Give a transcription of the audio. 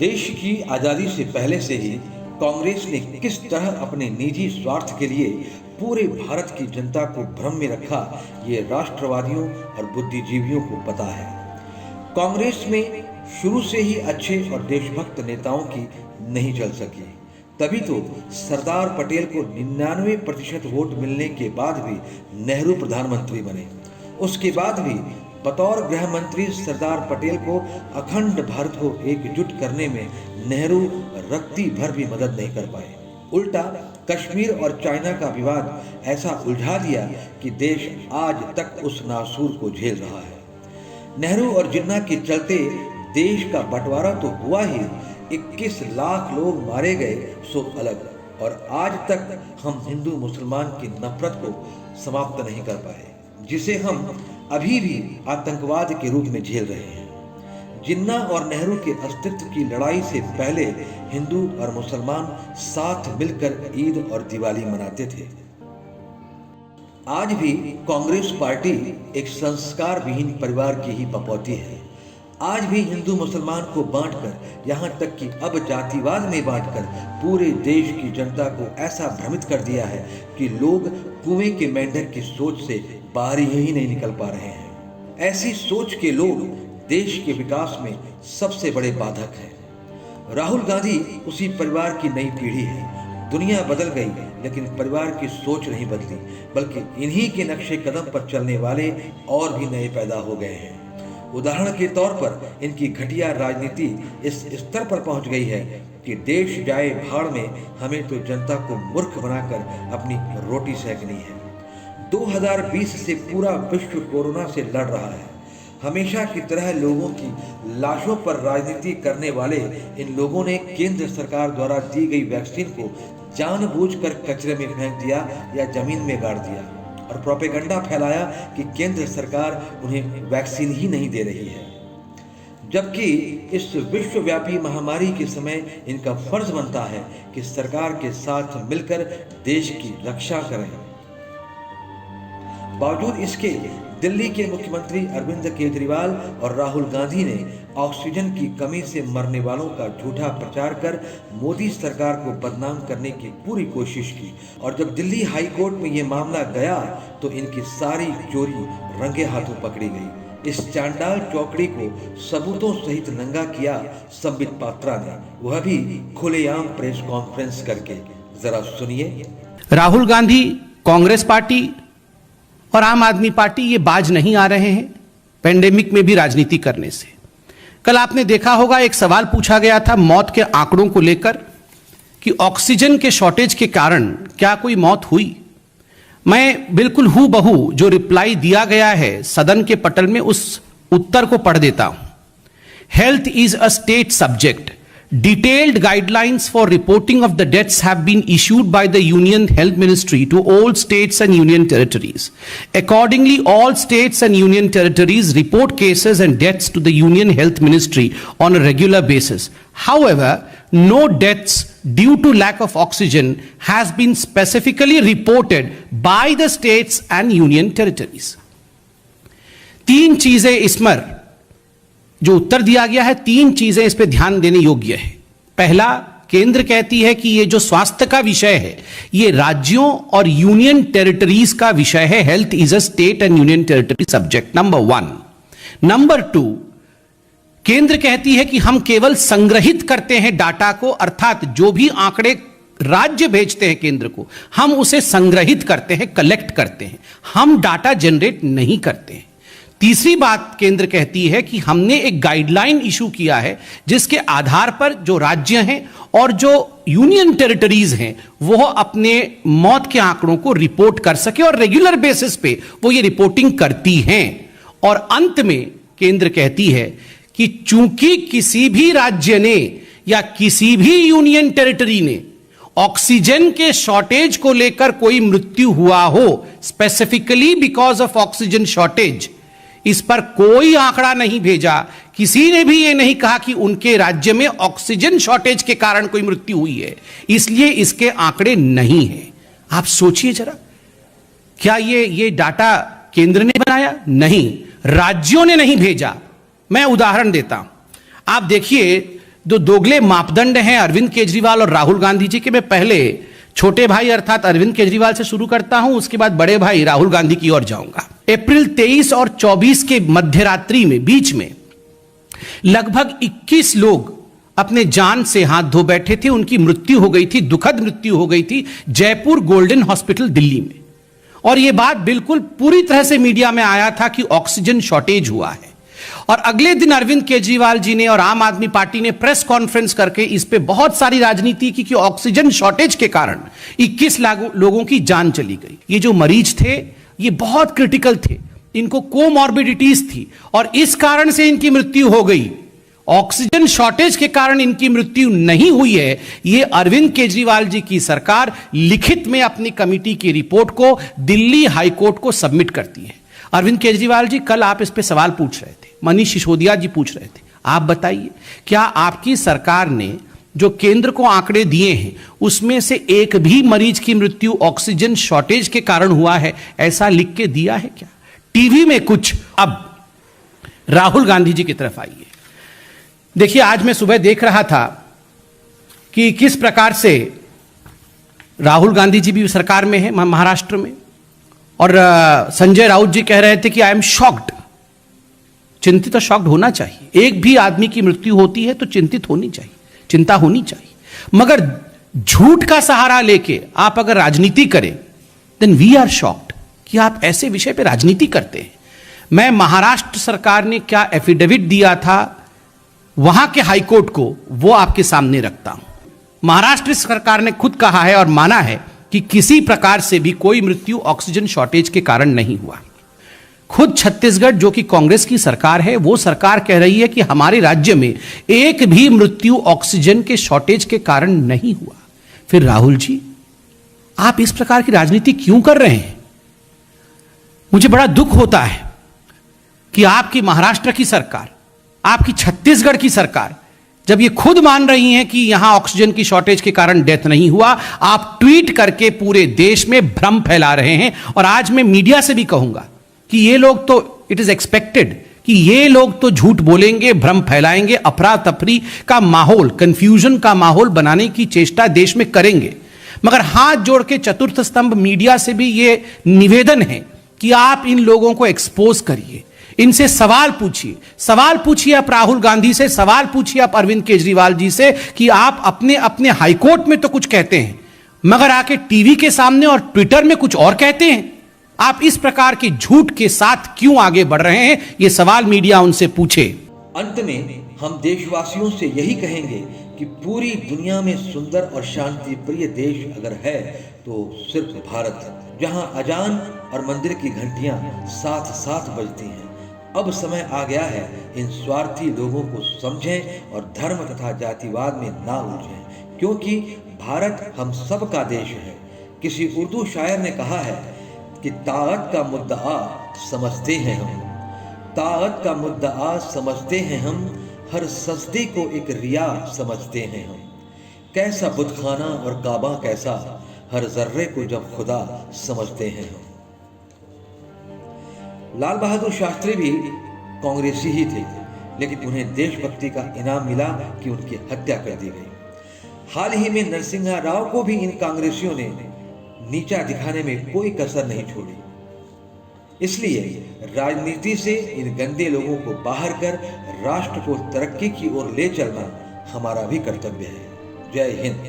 देश की आजादी से पहले से ही कांग्रेस ने किस तरह अपने निजी स्वार्थ के लिए पूरे भारत की जनता को भ्रम में रखा, ये राष्ट्रवादियों और बुद्धिजीवियों को पता है। कांग्रेस में शुरू से ही अच्छे और देशभक्त नेताओं की नहीं चल सकी, तभी तो सरदार पटेल को 99% वोट मिलने के बाद भी नेहरू प्रधानमंत्री बने। उसके बाद भी बतौर गृह मंत्री सरदार पटेल को अखंड भारत को एकजुट करने में नेहरू रत्ती भर भी मदद नहीं कर पाए। उल्टा कश्मीर और चाइना का विवाद ऐसा उलझा दिया कि देश आज तक उस नासूर को झेल रहा है। नेहरू और जिन्ना के चलते देश का बंटवारा तो हुआ ही, 21 लाख लोग मारे गए सो अलग, और आज तक हम हिंदू मुसलमान की नफरत को समाप्त नहीं कर पाए, जिसे हम अभी भी आतंकवाद के रूप में झेल रहे हैं। जिन्ना और नेहरू के अस्तित्व की लड़ाई से पहले हिंदू और मुसलमान साथ मिलकर ईद और दिवाली मनाते थे। आज भी कांग्रेस पार्टी एक संस्कार विहीन परिवार की ही बपौती है। आज भी हिंदू मुसलमान को बांटकर, यहाँ तक कि अब जातिवाद में बांटकर पूरे देश की जनता को ऐसा भ्रमित कर दिया है कि लोग कुएं के मेंढक की सोच से बाहर ही नहीं निकल पा रहे हैं। ऐसी सोच के लोग देश के विकास में सबसे बड़े बाधक हैं। राहुल गांधी उसी परिवार की नई पीढ़ी है। दुनिया बदल गई लेकिन परिवार की सोच नहीं बदली, बल्कि इन्हीं के नक्शे कदम पर चलने वाले और भी नए पैदा हो गए हैं। उदाहरण के तौर पर इनकी घटिया राजनीति इस स्तर पर पहुंच गई है कि देश जाए भाड़ में, हमें तो जनता को मूर्ख बनाकर अपनी रोटी सेकनी है। 2020 से पूरा विश्व कोरोना से लड़ रहा है। हमेशा की तरह लोगों की लाशों पर राजनीति करने वाले इन लोगों ने केंद्र सरकार द्वारा दी गई वैक्सीन को जानबूझकर कचरे में फेंक दिया या जमीन में गाड़ दिया और प्रोपेगेंडा फैलाया कि केंद्र सरकार उन्हें वैक्सीन ही नहीं दे रही है, जबकि इस विश्वव्यापी महामारी के समय इनका फर्ज बनता है कि सरकार के साथ मिलकर देश की रक्षा करें। बावजूद इसके दिल्ली के मुख्यमंत्री अरविंद केजरीवाल और राहुल गांधी ने ऑक्सीजन की कमी से मरने वालों का झूठा प्रचार कर मोदी सरकार को बदनाम करने की पूरी कोशिश की, और जब दिल्ली हाई कोर्ट में ये मामला गया तो इनकी सारी चोरी रंगे हाथों पकड़ी गई। इस चांडाल चौकड़ी को सबूतों सहित नंगा किया संबित पात्रा ने, वह भी खुलेआम प्रेस कॉन्फ्रेंस करके। जरा सुनिए। राहुल गांधी, कांग्रेस पार्टी और आम आदमी पार्टी ये बाज नहीं आ रहे हैं पेंडेमिक में भी राजनीति करने से। कल आपने देखा होगा एक सवाल पूछा गया था मौत के आंकड़ों को लेकर कि ऑक्सीजन के शॉर्टेज के कारण क्या कोई मौत हुई। मैं बिल्कुल हूबहू जो रिप्लाई दिया गया है सदन के पटल में उस उत्तर को पढ़ देता हूं। Health is a state subject. Detailed guidelines for reporting of the deaths have been issued by the Union Health Ministry to all states and union territories. Accordingly, all states and union territories report cases and deaths to the Union Health Ministry on a regular basis. However, no deaths due to lack of oxygen has been specifically reported by the states and union territories. तीन चीजें इसमें जो उत्तर दिया गया है, तीन चीजें इस पे ध्यान देने योग्य है। पहला, केंद्र कहती है कि ये जो स्वास्थ्य का विषय है ये राज्यों और यूनियन टेरिटरीज का विषय है। Health is a state and union territory subject, number 1। Number 2, केंद्र कहती है कि हम केवल संग्रहित करते हैं डाटा को, अर्थात जो भी आंकड़े राज्य भेजते हैं केंद्र को हम उसे संग्रहित करते हैं, कलेक्ट करते हैं, हम डाटा जनरेट नहीं करते हैं। तीसरी बात केंद्र कहती है कि हमने एक गाइडलाइन इशू किया है जिसके आधार पर जो राज्य हैं और जो यूनियन टेरिटरीज हैं वो अपने मौत के आंकड़ों को रिपोर्ट कर सके और रेगुलर बेसिस पे वो ये रिपोर्टिंग करती हैं। और अंत में केंद्र कहती है कि चूंकि किसी भी राज्य ने या किसी भी यूनियन टेरिटरी ने ऑक्सीजन के शॉर्टेज को लेकर कोई मृत्यु हुआ हो, specifically because of oxygen shortage, इस पर कोई आंकड़ा नहीं भेजा, किसी ने भी यह नहीं कहा कि उनके राज्य में ऑक्सीजन शॉर्टेज के कारण कोई मृत्यु हुई है, इसलिए इसके आंकड़े नहीं हैं। आप सोचिए जरा, क्या ये डाटा केंद्र ने बनाया? नहीं, राज्यों ने नहीं भेजा। मैं उदाहरण देता हूं, आप देखिए दो दोगले मापदंड हैं अरविंद केजरीवाल और राहुल गांधी जी के। मैं पहले छोटे भाई अर्थात अरविंद केजरीवाल से शुरू करता हूं, उसके बाद बड़े भाई राहुल गांधी की ओर जाऊंगा। अप्रैल 23 और 24 के मध्यरात्रि में बीच में लगभग 21 लोग अपने जान से हाथ धो बैठे थे। उनकी मृत्यु हो गई थी, दुखद मृत्यु हो गई थी जयपुर गोल्डन हॉस्पिटल दिल्ली में। और यह बात बिल्कुल पूरी तरह से मीडिया में आया था कि ऑक्सीजन शॉर्टेज हुआ है। और अगले दिन अरविंद केजरीवाल जी ने और आम आदमी पार्टी ने प्रेस कॉन्फ्रेंस करके इस पे बहुत सारी राजनीति की कि ऑक्सीजन शॉर्टेज के कारण 21 लोगों की जान चली गई। ये जो मरीज थे ये बहुत क्रिटिकल थे, इनको कोमॉर्बिडिटीज थी और इस कारण से इनकी मृत्यु हो गई। ऑक्सीजन शॉर्टेज के कारण इनकी मृत्यु नहीं हुई है, यह अरविंद केजरीवाल जी की सरकार लिखित में अपनी कमेटी की रिपोर्ट को दिल्ली हाईकोर्ट को सबमिट करती है। अरविंद केजरीवाल जी, कल आप इस पे सवाल पूछ रहे थे, मनीष सिसोदिया जी पूछ रहे थे, आप बताइए क्या आपकी सरकार ने जो केंद्र को आंकड़े दिए हैं उसमें से एक भी मरीज की मृत्यु ऑक्सीजन शॉर्टेज के कारण हुआ है, ऐसा लिख के दिया है क्या टीवी में कुछ? अब राहुल गांधी जी की तरफ आइए। देखिए, आज मैं सुबह देख रहा था कि किस प्रकार से राहुल गांधी जी भी सरकार में है महाराष्ट्र में, और संजय राउत जी कह रहे थे कि आई एम शॉक्ड। चिंतित और शॉक्ड होना चाहिए। एक भी आदमी की मृत्यु होती है तो चिंतित होनी चाहिए, चिंता होनी चाहिए, मगर झूठ का सहारा लेके आप अगर राजनीति करें देन वी आर शॉक्ड कि आप ऐसे विषय पे राजनीति करते हैं। मैं महाराष्ट्र सरकार ने क्या एफिडेविट दिया था वहां के हाईकोर्ट को वो आपके सामने रखता हूं। महाराष्ट्र सरकार ने खुद कहा है और माना है कि किसी प्रकार से भी कोई मृत्यु ऑक्सीजन शॉर्टेज के कारण नहीं हुआ। खुद छत्तीसगढ़ जो कि कांग्रेस की सरकार है, वो सरकार कह रही है कि हमारे राज्य में एक भी मृत्यु ऑक्सीजन के शॉर्टेज के कारण नहीं हुआ। फिर राहुल जी, आप इस प्रकार की राजनीति क्यों कर रहे हैं? मुझे बड़ा दुख होता है कि आपकी महाराष्ट्र की सरकार, आपकी छत्तीसगढ़ की सरकार जब ये खुद मान रही हैं कि यहां ऑक्सीजन की शॉर्टेज के कारण डेथ नहीं हुआ, आप ट्वीट करके पूरे देश में भ्रम फैला रहे हैं। और आज मैं मीडिया से भी कहूंगा कि ये लोग तो, इट इज एक्सपेक्टेड कि ये लोग तो झूठ बोलेंगे, भ्रम फैलाएंगे, अफरा तफरी का माहौल, कंफ्यूजन का माहौल बनाने की चेष्टा देश में करेंगे। मगर हाथ जोड़ के चतुर्थ स्तंभ मीडिया से भी ये निवेदन है कि आप इन लोगों को एक्सपोज करिए, इनसे सवाल पूछिए आप राहुल गांधी से, सवाल पूछिए आप अरविंद केजरीवाल जी से कि आप अपने अपने हाईकोर्ट में तो कुछ कहते हैं मगर आके टीवी के सामने और ट्विटर में कुछ और कहते हैं। आप इस प्रकार के झूठ के साथ क्यों आगे बढ़ रहे हैं, यह सवाल मीडिया उनसे पूछे। अंत में हम देशवासियों से यही कहेंगे कि पूरी दुनिया में सुंदर और शांति प्रिय देश अगर है तो सिर्फ भारत है, जहां अजान और मंदिर की घंटियां साथ साथ बजती हैं। अब समय आ गया है इन स्वार्थी लोगों को समझें और धर्म तथा जातिवाद में ना उलझें, क्योंकि भारत हम सब का देश है। किसी उर्दू शायर ने कहा है कि ताकत का मुद्दा समझते हैं हम, ताकत का मुद्दा समझते हैं हम, हर सजदे को एक रिया समझते हैं हम। कैसा बुतखाना और काबा कैसा, हर जर्रे को जब खुदा समझते हैं हम। लाल बहादुर शास्त्री भी कांग्रेसी ही थे, लेकिन उन्हें देशभक्ति का इनाम मिला कि उनकी हत्या कर दी गई। हाल ही में नरसिंहा राव को भी इन कांग्रेसियों ने नीचा दिखाने में कोई कसर नहीं छोड़ी। इसलिए राजनीति से इन गंदे लोगों को बाहर कर राष्ट्र को तरक्की की ओर ले चलना हमारा भी कर्तव्य है। जय हिंद।